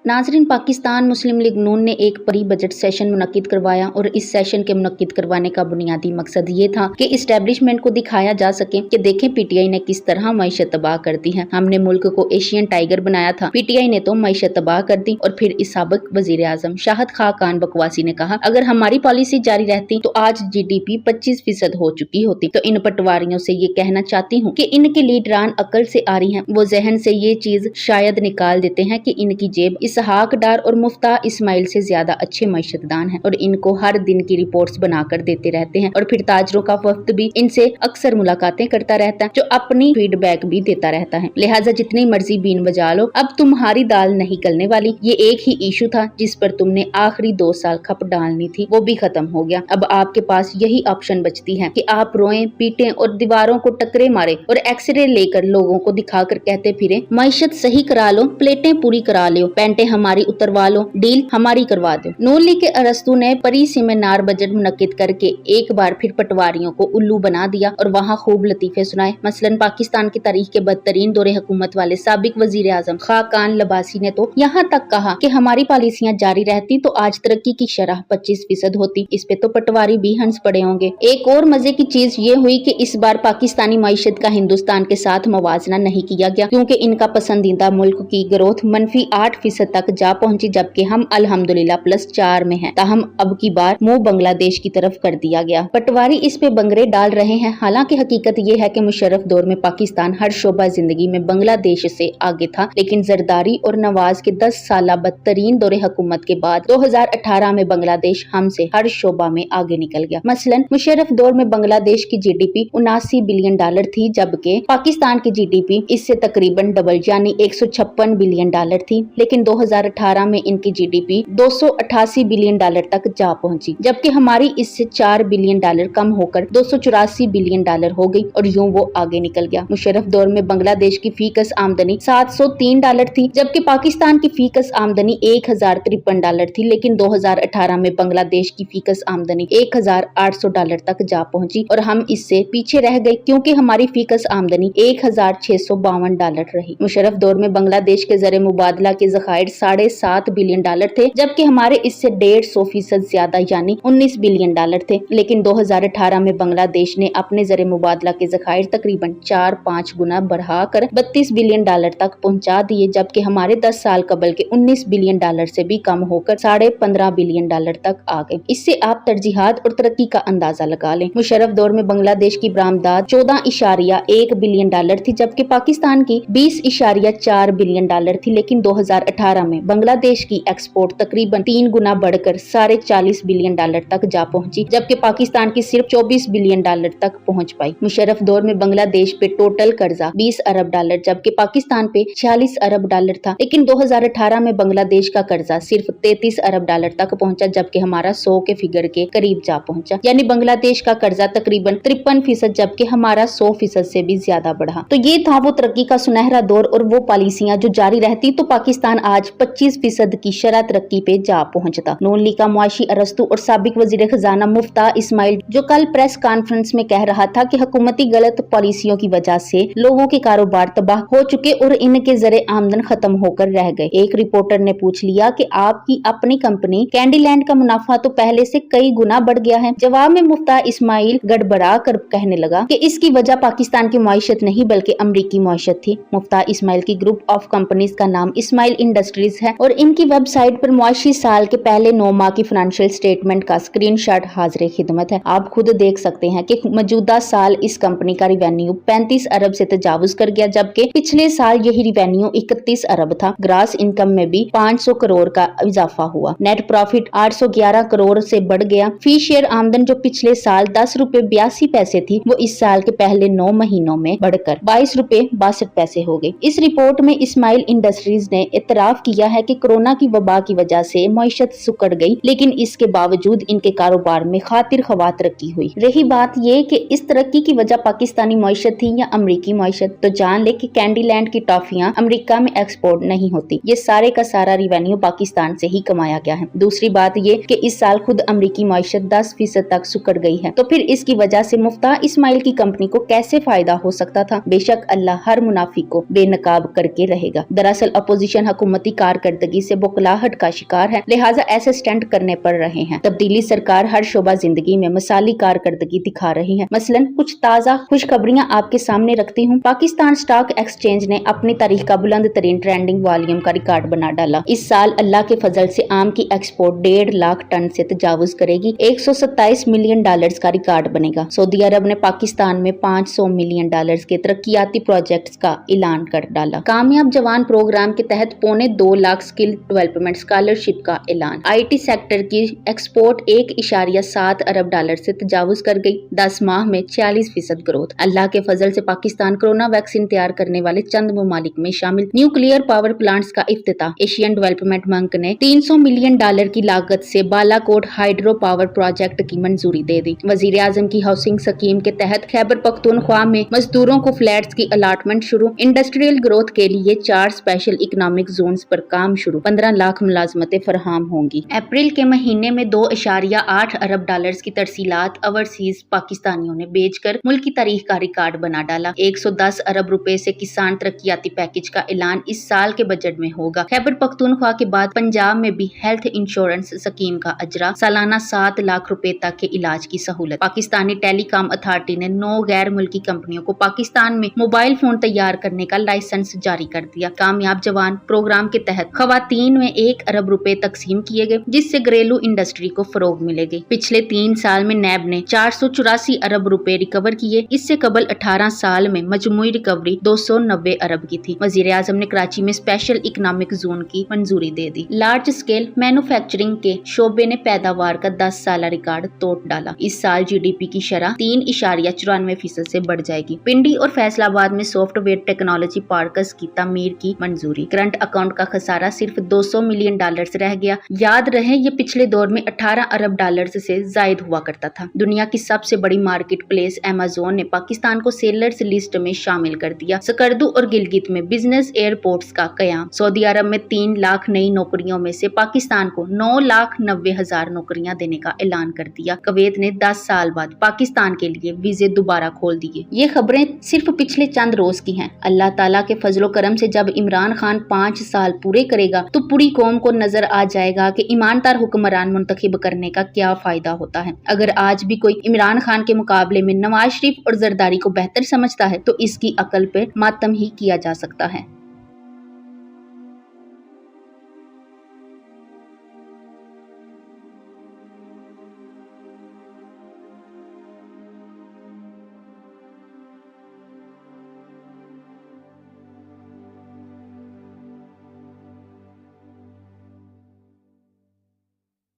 नाज़रीन, पाकिस्तान मुस्लिम लीग नून ने एक प्री बजट सेशन मुनक्किद करवाया और इस सेशन के मुनक्किद करवाने का बुनियादी मकसद ये था कि इस्टेब्लिशमेंट को दिखाया जा सके कि देखें पीटीआई ने किस तरह मईशत तबाह कर दी है। हमने मुल्क को एशियन टाइगर बनाया था, पीटीआई ने तो मईशत तबाह कर दी। और फिर इस साबिक वजीर आजम शाहद खान बकवासी ने कहा, अगर हमारी पॉलिसी जारी रहती तो आज GDP 25% हो चुकी होती। तो इन पटवारियों से ये कहना चाहती हूँ कि इनके लीडरान अकल से आ रही हैं, वो जहन से ये चीज शायद निकाल देते हैं कि इनकी जेब इसहाक डार और मुफ्ता इस्माइल से ज्यादा अच्छे मईशतदान हैं और इनको हर दिन की रिपोर्ट्स बनाकर देते रहते हैं। और फिर ताजरों का वफ्द भी इनसे अक्सर मुलाकातें करता रहता है, जो अपनी फीडबैक भी देता रहता है। लिहाजा जितनी मर्जी बीन बजा लो, अब तुम्हारी दाल नहीं गलने वाली। ये एक ही इशू था जिस पर तुमने आखिरी 2 साल खप डालनी थी, वो भी खत्म हो गया। अब आपके पास यही ऑप्शन बचती है कि आप रोएं, पीटें और दीवारों को टकरे मारे और एक्सरे लेकर लोगों को दिखाकर कहते फिरे, मईशत सही करा लो, प्लेटें पूरी करा लो, पेंटें हमारी उतरवा लो, डील हमारी करवा दो। नून लीग के अरस्तु ने परी सेमिनार बजट मुनक्किद करके एक बार फिर पटवारियों को उल्लू बना दिया और वहाँ खूब लतीफे सुनाए। मसलन पाकिस्तान की तारीख के बदतरीन दौरे हुकूमत वाले साबिक वजीर आजम खाकान लबासी ने तो यहाँ तक कहा कि हमारी पॉलिसियां जारी रहती तो आज तरक्की की शरह 25% होती। इस पे तो पटवारी भी हंस पड़े होंगे। एक और मजे की चीज ये हुई कि इस बार पाकिस्तानी मईशत का हिंदुस्तान के साथ मवाजना नहीं किया गया, क्योंकि इनका पसंदीदा मुल्क की ग्रोथ -8% तक जा पहुंची, जबकि हम अल्हम्दुलिल्लाह +4 में हैं। ताहम अब की बार मुंह बांग्लादेश की तरफ कर दिया गया। पटवारी इस पे बंगरे डाल रहे हैं। हालांकि हकीकत ये है कि मुशर्रफ दौर में पाकिस्तान हर शोबा जिंदगी में बांग्लादेश से आगे था, लेकिन जरदारी और नवाज के 10 साल बदतरीन दौरे हुकूमत के बाद 2018 में बांग्लादेश हमसे हर शोबा में आगे निकल गया। मसलन मुशर्रफ दौर में बांग्लादेश की GDP $79 बिलियन थी, जबकि पाकिस्तान की GDP इससे तकरीबन डबल यानी $156 बिलियन थी। लेकिन 2018 में इनकी GDP $288 बिलियन तक जा पहुंची, जबकि हमारी इससे $4 बिलियन कम होकर $284 बिलियन हो गई और यूं वो आगे निकल गया। मुशर्रफ दौर में बांग्लादेश की फीकस आमदनी $703 थी, जबकि पाकिस्तान की फीकस आमदनी $1053 थी। लेकिन 2018 में बांग्लादेश की फीकस आमदनी $1800 तक जा पहुंची और हम इससे पीछे रह गए, क्योंकि हमारी फीकस आमदनी $1652 रही। मुशर्रफ दौर में बांग्लादेश के ज़र मुबादला के ज़खायर $7.5 बिलियन थे, जबकि हमारे इससे 150% ज्यादा यानी $19 बिलियन थे। लेकिन 2018 में बांग्लादेश ने अपने ज़र मुबादला के ज़खायर तकरीबन 4-5 गुना बढ़ाकर $32 बिलियन तक पहुंचा दिए, जबकि हमारे 10 साल कबल के $19 बिलियन से भी कम होकर $15.5 बिलियन तक आ गए। इससे आप तरजीहात और तरक्की का अंदाजा लगा लें। मुशर्रफ दौर में बांग्लादेश की बरामदात $14.1 बिलियन थी, जबकि पाकिस्तान की $20.4 बिलियन थी। लेकिन 2018 में बांग्लादेश की एक्सपोर्ट तकरीबन 3 गुना बढ़कर $40 बिलियन तक जा पहुंची, जबकि पाकिस्तान की सिर्फ $24 बिलियन तक पहुंच पाई। मुशर्रफ दौर में बांग्लादेश पे टोटल कर्जा $20 अरब, जबकि पाकिस्तान पे $46 अरब था। लेकिन 2018 में बांग्लादेश का कर्जा सिर्फ $33 अरब तक पहुंचा, जबकि हमारा 100 के फिगर के करीब जा पहुंचा। यानी बांग्लादेश का कर्जा तकरीबन 53%, जबकि हमारा 100% से भी ज्यादा बढ़ा। तो ये था वो तरक्की का सुनहरा दौर और वो पॉलिसियां जो जारी रहती तो पाकिस्तान आज 25% की शरह तरक्की पे जा पहुंचता। नून लीग का मुआशी अरस्तु और साबिक वजीर खजाना मुफ्ता इस्माइल जो कल प्रेस कॉन्फ्रेंस में कह रहा था कि हुकूमती गलत पॉलिसियों की वजह से लोगों के कारोबार तबाह हो चुके और इनके जरे आमदन खत्म होकर रह गए। एक रिपोर्टर ने पूछ लिया कि आपकी अपनी कंपनी कैंडीलैंड का मुनाफा तो पहले से कई गुना बढ़ गया है। जवाब में मुफ्ता इस्माइल गड़बड़ा कर कहने लगा कि इसकी वजह पाकिस्तान की मुआशत नहीं बल्कि अमरीकी मुआशत थी। मुफ्ता इस्माइल की ग्रुप ऑफ कंपनीज का नाम इस्माइल इंडस्ट्रीज है और इनकी वेबसाइट पर मुआशी साल के पहले 9 माह की फाइनेंशियल स्टेटमेंट का स्क्रीनशॉट हाजिर खिदमत है। आप खुद देख सकते हैं कि मौजूदा साल इस कंपनी का रिवेन्यू 35 अरब से तजावुज कर गया, जबकि पिछले साल यही रिवेन्यू 31 अरब था। ग्रास इनकम में भी 500 करोड़ का इजाफा हुआ। नेट प्रॉफिट 811 करोड़ से बढ़ गया। फी शेयर आमदन जो पिछले साल ₹10.82 थी, वो इस साल के पहले 9 महीनों में बढ़कर ₹22.62 हो गई। इस रिपोर्ट में इस्माइल इंडस्ट्रीज ने इतराफ किया है कि कोरोना की वबा की वजह से मईशत सुकड़ गई, लेकिन इसके बावजूद इनके कारोबार में खातिर खवा तरक्की हुई। रही बात ये कि इस तरक्की की वजह पाकिस्तानी मईशत थी या अमरीकी मईशत, तो जान ले कि कैंडीलैंड की टॉफियां अमरीका में एक्सपोर्ट नहीं होती। ये सारे का सारा रिवेन्यू पाकिस्तान से ही कमाया गया है। दूसरी बात ये कि इस साल खुद अमरीकी मईशत 10% तक सुकड़ गई है, तो फिर इसकी वजह से मुफ्ता इस्माइल की कंपनी को कैसे फायदा हो सकता था। बेशक अल्लाह हर मुनाफिक को बेनकाब करके रहेगा। दरअसल अपोजिशन हुकूमती कारकर्दगी से बौखलाहट का शिकार है, लिहाजा ऐसे स्टंट करने पड़ रहे हैं। तब्दीली सरकार हर शोबा जिंदगी में मिसाली कारकर्दगी दिखा रही है। मसलन कुछ ताज़ा खुशखबरियां आपके सामने रखती हूँ। पाकिस्तान स्टॉक एक्सचेंज ने अपनी तारीख का बुलंद तरीन ट्रेंडिंग वॉल्यूम का रिकॉर्ड बना डाला। इस साल अल्लाह के फजल से आम की एक्सपोर्ट 1.5 लाख टन से तजावुज करेगी। 127 मिलियन डॉलर्स का रिकॉर्ड बनेगा। सऊदी अरब ने पाकिस्तान में 500 मिलियन डॉलर्स के तरक्याती प्रोजेक्ट्स का ऐलान कर डाला। कामयाब जवान प्रोग्राम के तहत 2.25 लाख स्किल डेवलपमेंट स्कॉलरशिप का ऐलान। IT सेक्टर की एक्सपोर्ट 1.7 अरब डॉलर से तजावुज कर गई। 10 माह में 46% ग्रोथ। अल्लाह के फजल से पाकिस्तान कोरोना वैक्सीन तैयार करने वाले चंद ममालिक में शामिल। न्यूक्लियर पावर प्लांट्स का इफ्तिताह। एशियन डेवलपमेंट बैंक ने 300 मिलियन डॉलर की लागत से बालाकोट हाइड्रो पावर प्रोजेक्ट की मंजूरी दे दी। वजीर आजम की हाउसिंग स्कीम के तहत खैबर पख्तूनख्वा में मजदूरों को फ्लैट्स की अलाटमेंट शुरू। इंडस्ट्रियल ग्रोथ के लिए 4 स्पेशल इकोनॉमिक जोन्स पर काम शुरू। 15 लाख मुलाजमतें फराहम होंगी। अप्रैल के महीने में 2.8 अरब डॉलर्स की तरसीलात ओवरसीज पाकिस्तानियों ने बेचकर मुल्क की तारीख का रिकॉर्ड बना डाला। 110 अरब रुपए से किसान तरक्याती पैकेज का ऐलान इस साल के बजट में होगा। खैबर पख्तूनख्वा के बाद पंजाब में भी हेल्थ इंश्योरेंस स्कीम का अजरा। सालाना 7 लाख रुपए तक के इलाज की सहूलत। पाकिस्तानी टेलीकॉम अथॉरिटी ने 9 गैर मुल्की कंपनियों को पाकिस्तान में मोबाइल फोन तैयार करने का लाइसेंस जारी कर दिया। कामयाब जवान प्रोग्राम के तहत खवातीन में 1 अरब रुपए तकसीम किए गए, जिससे घरेलू इंडस्ट्री को फरोग मिलेगी। पिछले 3 साल में नैब ने 484 अरब रुपए रिकवर किए। इससे कबल 18 साल में मजमूई रिकवरी 290 अरब की थी। वजीर आजम ने कराची में स्पेशल इकोनॉमिक जोन की मंजूरी दे दी। लार्ज स्केल मैन्युफैक्चरिंग के शोबे ने पैदावार का 10 साल रिकॉर्ड तोड़ डाला। इस साल GDP की शरह 3.94% से बढ़ जाएगी। पिंडी और फैसलाबाद में सॉफ्टवेयर टेक्नोलॉजी पार्कस की तामीर की मंजूरी। करंट अकाउंट का खसारा सिर्फ 200 मिलियन डॉलर्स रह गया। याद रहे ये पिछले दौर में 18 अरब डॉलर्स से जायद हुआ करता था। दुनिया की सबसे बड़ी मार्केट प्लेस अमेज़न ने पाकिस्तान को सेलर्स लिस्ट में शामिल कर दिया। सकर्दू और गिलगित में बिजनेस एयरपोर्ट्स का कयाम। सऊदी अरब में 3 लाख नई नौकरियों में से पाकिस्तान को 9,90,000 नौकरियां देने का ऐलान कर दिया। कुवैत ने 10 साल बाद पाकिस्तान के लिए वीजे दोबारा खोल दिए। ये खबरें सिर्फ पिछले चंद रोज की हैं। अल्लाह ताला के फजलो करम से जब इमरान खान 5 साल पूरे करेगा तो पूरी कौम को नजर आ जाएगा कि ईमानदार हुक्मरान मुंतखब करने का क्या फायदा होता है। अगर आज भी कोई इमरान खान के मुकाबले में नवाज शरीफ और जरदारी को बेहतर समझता है तो इसकी अकल पे मातम ही किया जा सकता है।